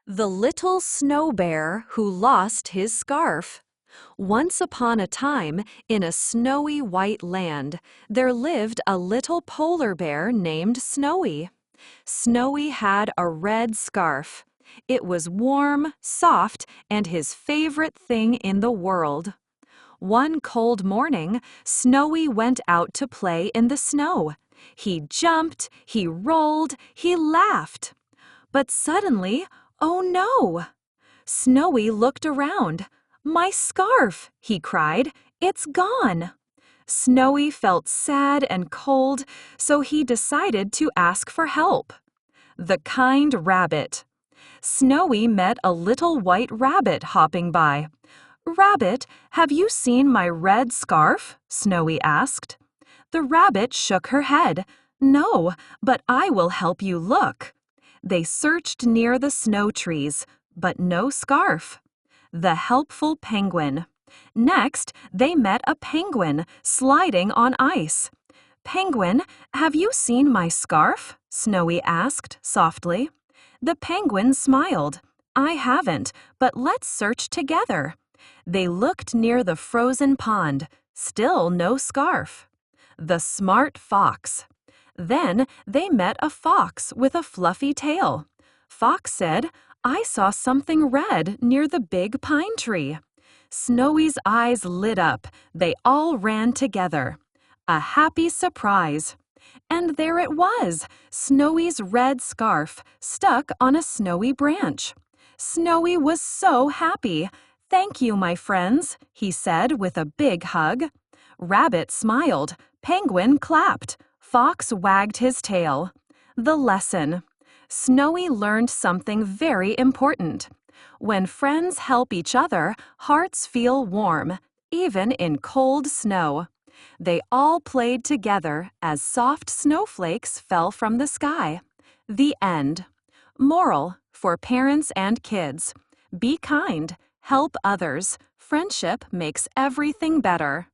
The Little Snow Bear Who Lost His Scarf. Once upon a time, in a snowy white land, there lived a little polar bear named Snowy. Snowy had a red scarf. It was warm, soft, and his favorite thing in the world. One cold morning, Snowy went out to play in the snow. He jumped, he rolled, he laughed. But suddenly, oh no! Snowy looked around. "My scarf!" he cried. "It's gone!" Snowy felt sad and cold, so he decided to ask for help. The kind rabbit. Snowy met a little white rabbit hopping by. "Rabbit, have you seen my red scarf?" Snowy asked. The rabbit shook her head. "No, but I will help you look." They searched near the snow trees, but no scarf. The helpful penguin. Next, they met a penguin sliding on ice. "Penguin, have you seen my scarf?" Snowy asked softly. The penguin smiled. "I haven't, but let's search together." They looked near the frozen pond. Still no scarf. The smart fox. Then they met a fox with a fluffy tail. Fox said, "I saw something red near the big pine tree." Snowy's eyes lit up. They all ran together. A happy surprise. And there it was, Snowy's red scarf stuck on a snowy branch. Snowy was so happy. "Thank you, my friends," he said with a big hug. Rabbit smiled. Penguin clapped. Fox wagged his tail. The lesson. Snowy learned something very important. When friends help each other, hearts feel warm, even in cold snow. They all played together as soft snowflakes fell from the sky. The end. Moral for parents and kids. Be kind. Help others. Friendship makes everything better.